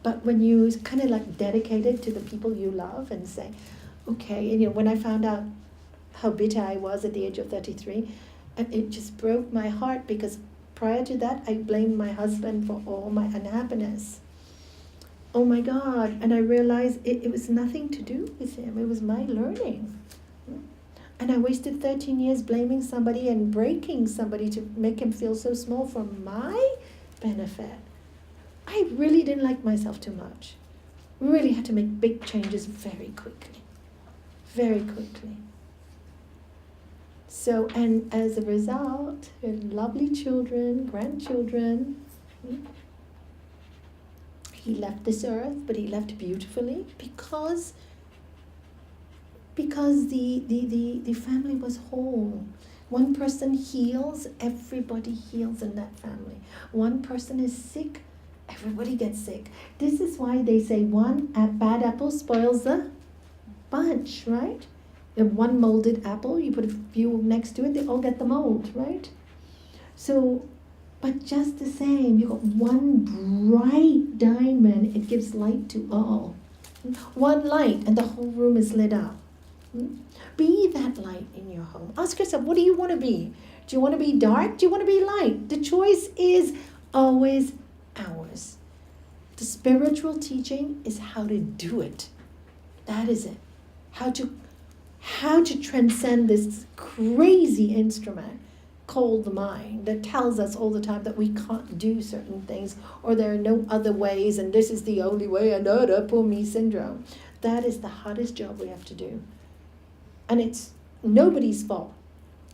but when you kind of like dedicate it to the people you love and say, okay, and you know, when I found out how bitter I was at the age of 33, and it just broke my heart, because prior to that, I blamed my husband for all my unhappiness. Oh my God. And I realized it was nothing to do with him. It was my learning. And I wasted 13 years blaming somebody and breaking somebody to make him feel so small for my benefit. I really didn't like myself too much. Really had to make big changes very quickly. Very quickly. So, and as a result, lovely children, grandchildren. He left this earth, but he left beautifully because the family was whole. One person heals, everybody heals in that family. One person is sick, everybody gets sick. This is why they say one bad apple spoils the bunch, right? If one molded apple, you put a few next to it, they all get the mold, right? So, but just the same, you got one bright diamond, it gives light to all. One light and the whole room is lit up. Be that light in your home. Ask yourself, what do you want to be? Do you want to be dark? Do you want to be light? The choice is always ours. The spiritual teaching is how to do it. That is it. How to transcend this crazy instrument cold mind that tells us all the time that we can't do certain things or there are no other ways and this is the only way, and poor me syndrome. That is the hardest job we have to do. And it's nobody's fault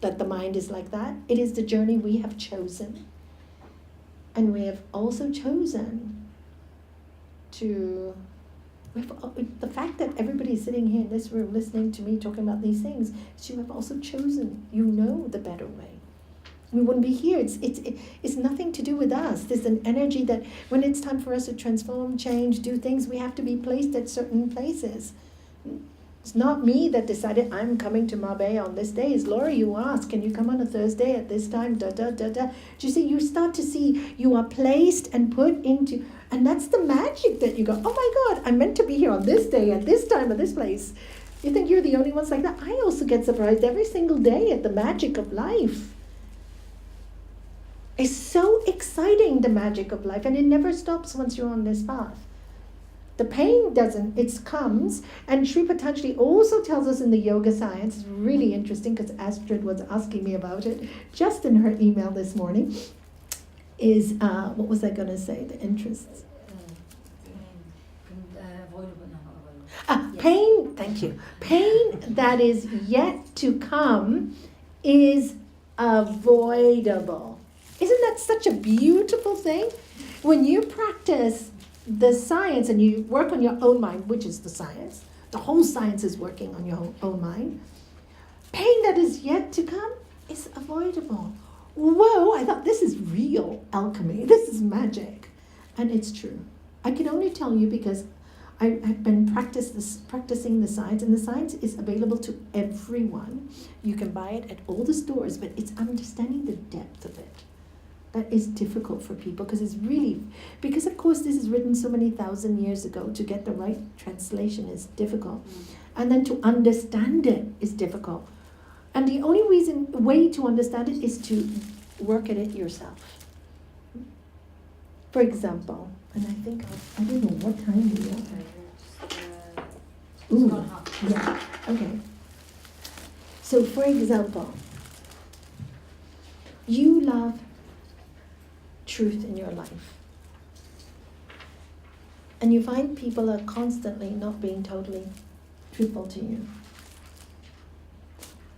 that the mind is like that. It is the journey we have chosen. And we have also chosen to, the fact that everybody's sitting here in this room listening to me talking about these things, you have also chosen, you know the better way. We wouldn't be here. It's nothing to do with us. There's an energy that when it's time for us to transform, change, do things, we have to be placed at certain places. It's not me that decided I'm coming to Marbella on this day. It's Laura, you asked, can you come on a Thursday at this time? Da, da, da, da. Do you see, you start to see you are placed and put into, and that's the magic that you go, oh my God, I'm meant to be here on this day, at this time, at this place. You think you're the only ones like that? I also get surprised every single day at the magic of life. It's so exciting, the magic of life, and it never stops once you're on this path. The pain doesn't, it comes, and Sri Patanjali also tells us in the yoga science, it's really interesting because Astrid was asking me about it just in her email this morning, is, what was I going to say, the interests? Pain, thank you. Pain that is yet to come is avoidable. Isn't that such a beautiful thing? When you practice the science and you work on your own mind, which is the science, the whole science is working on your own mind, pain that is yet to come is avoidable. Whoa, I thought this is real alchemy. This is magic. And it's true. I can only tell you because I've been practicing the science, and the science is available to everyone. You can buy it at all the stores, but it's understanding the depth of it that is difficult for people, because it's really, because of course this is written so many thousand years ago. To get the right translation is difficult, and then to understand it is difficult. And the only way to understand it is to work at it yourself. For example, and I think I don't know what time we are. Ooh, yeah, okay. So for example, you love truth in your life. And you find people are constantly not being totally truthful to you.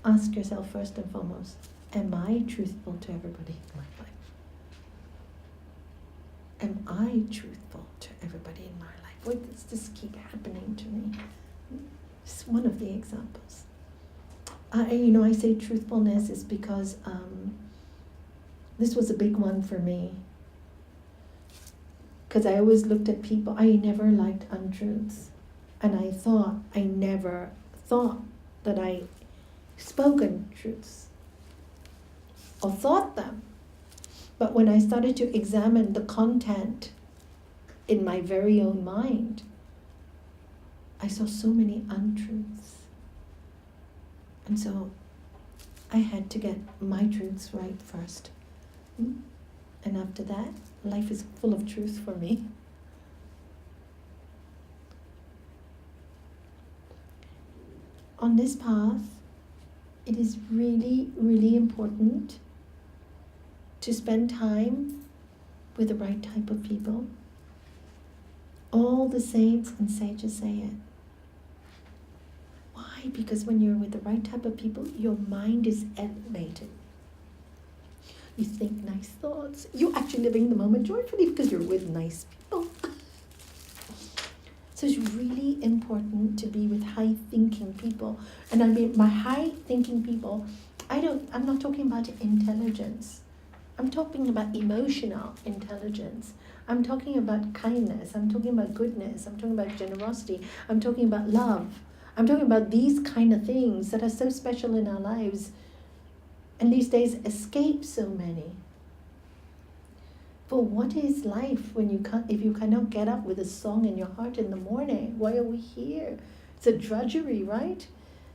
Ask yourself first and foremost, am I truthful to everybody in my life? Am I truthful to everybody in my life? Why does this keep happening to me? It's one of the examples. I say truthfulness is because this was a big one for me. Because I always looked at people, I never liked untruths. And I never thought that I spoken truths or thought them. But when I started to examine the content in my very own mind, I saw so many untruths. And so I had to get my truths right first. And after that, life is full of truth for me. On this path, it is really, really important to spend time with the right type of people. All the saints and sages say it. Why? Because when you're with the right type of people, your mind is elevated. You think nice thoughts. You're actually living the moment joyfully because you're with nice people. So it's really important to be with high-thinking people. And I mean, by high-thinking people, I'm not talking about intelligence. I'm talking about emotional intelligence. I'm talking about kindness. I'm talking about goodness. I'm talking about generosity. I'm talking about love. I'm talking about these kind of things that are so special in our lives. And these days escape so many. For what is life when if you cannot get up with a song in your heart in the morning? Why are we here? It's a drudgery, right?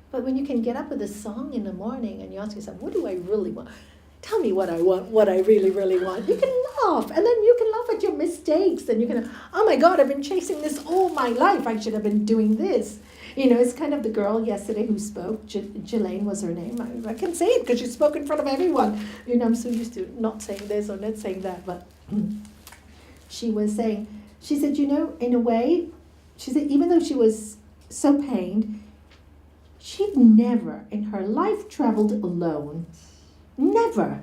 But when you can get up with a song in the morning and you ask yourself, what do I really want? tell me what I want, what I really, really want. You can laugh, and then you can laugh at your mistakes, and you can, oh my God, I've been chasing this all my life. I should have been doing this. You know, it's kind of the girl yesterday who spoke, Jelaine was her name. I can say it because she spoke in front of everyone. You know, I'm so used to not saying this or not saying that, but she was saying, she said, you know, in a way, she said, even though she was so pained, she'd never in her life traveled alone. Never.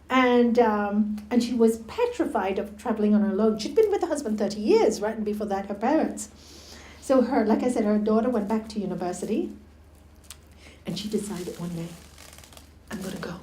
And she was petrified of traveling on her own. She'd been with her husband 30 years, right? And before that, her parents. So her, like I said, her daughter went back to university. And she decided one day, I'm going to go.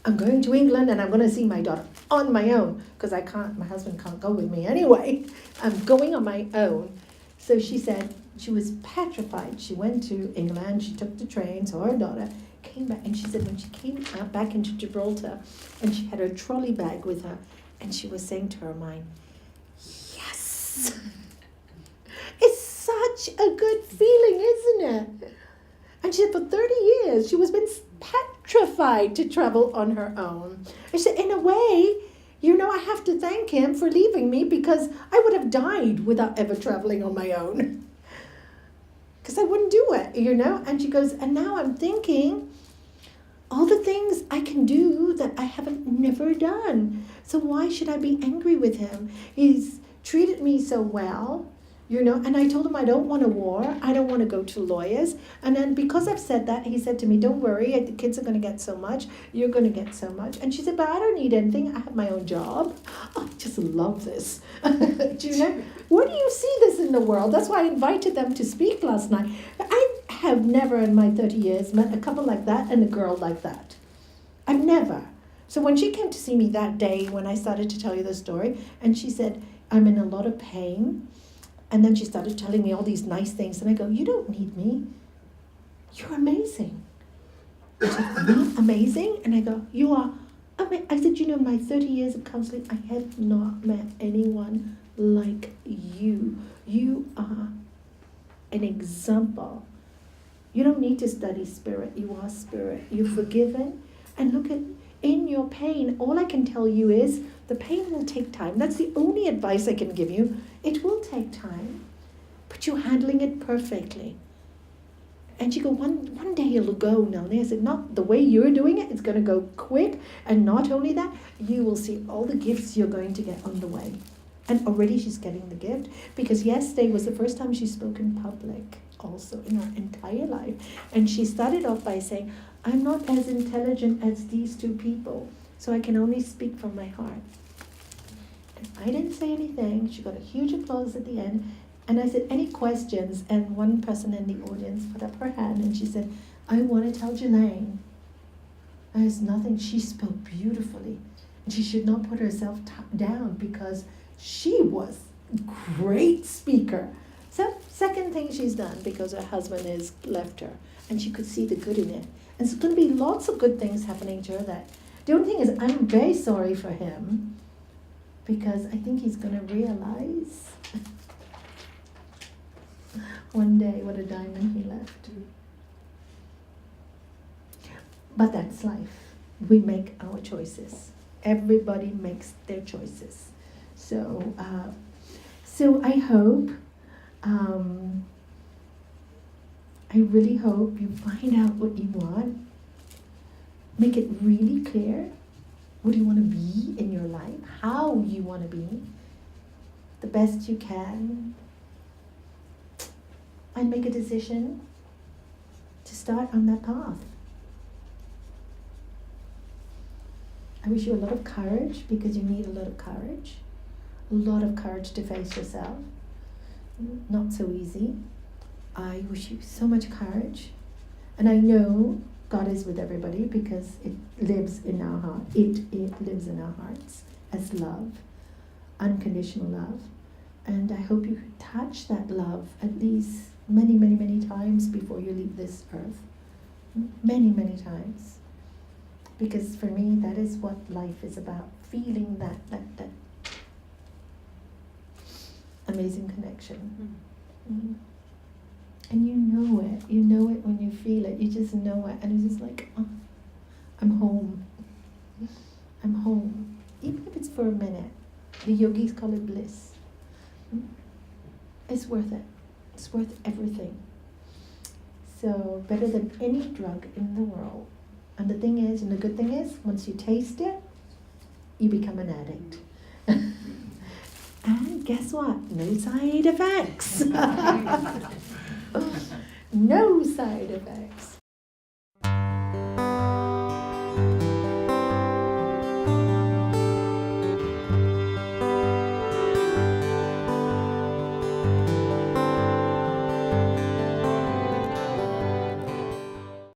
I'm going to England and I'm going to see my daughter on my own. Because my husband can't go with me anyway. I'm going on my own. So she said she was petrified. She went to England. She took the train, saw her daughter. Came back, and she said when she came back into Gibraltar and she had her trolley bag with her, and she was saying to her mind, yes, it's such a good feeling, isn't it? And she said for 30 years she was been petrified to travel on her own. And she said, in a way, you know, I have to thank him for leaving me, because I would have died without ever traveling on my own. Because I wouldn't do it, you know. And she goes, and now I'm thinking all the things I can do that I haven't never done. So why should I be angry with him? He's treated me so well, you know. And I told him I don't want a war. I don't want to go to lawyers. And then because I've said that, he said to me, don't worry, the kids are going to get so much. You're going to get so much. And she said, but I don't need anything. I have my own job. Oh, I just love this. Do you know? Where do you see this in the world? That's why I invited them to speak last night. I have never in my 30 years met a couple like that and a girl like that. I've never. So when she came to see me that day, when I started to tell you the story, and she said, I'm in a lot of pain. And then she started telling me all these nice things. And I go, you don't need me. You're amazing. She said, me? Amazing? And I go, you are. I said, you know, my 30 years of counseling, I have not met anyone like you. You are an example. You don't need to study spirit. You are spirit. You're forgiven. And look at, in your pain, all I can tell you is the pain will take time. That's the only advice I can give you. It will take time, but you're handling it perfectly. And she go, one day it'll go, Nelly. I said, not the way you're doing it. It's going to go quick. And not only that, you will see all the gifts you're going to get on the way. And already she's getting the gift, because yesterday was the first time she spoke in public also in her entire life. And she started off by saying, I'm not as intelligent as these two people, so I can only speak from my heart. And I didn't say anything. She got a huge applause at the end. And I said, any questions? And one person in the audience put up her hand and she said, I want to tell Jelaine. There's nothing. She spoke beautifully. And she should not put herself down, because she was a great speaker. So second thing she's done, because her husband has left her, and she could see the good in it. And there's going to be lots of good things happening to her. That the only thing is, I'm very sorry for him, because I think he's going to realize one day what a diamond he left. But that's life. We make our choices. Everybody makes their choices. So I hope, I really hope you find out what you want. Make it really clear. What do you want to be in your life? How you want to be. The best you can. And make a decision to start on that path. I wish you a lot of courage, because you need a lot of courage. A lot of courage to face yourself. Not so easy. I wish you so much courage. And I know God is with everybody, because it lives in our heart. It lives in our hearts as love, unconditional love. And I hope you touch that love at least many, many, many times before you leave this earth. Many, many times. Because for me, that is what life is about. Feeling that amazing connection. Mm-hmm. And you know it when you feel it. You just know it. And it's just like, oh, I'm home. The yogis call it bliss. It's worth it. It's worth everything. So better than any drug in the world. And the thing is, and the good thing is, once you taste it, you become an addict. And guess what? No side effects. No side effects.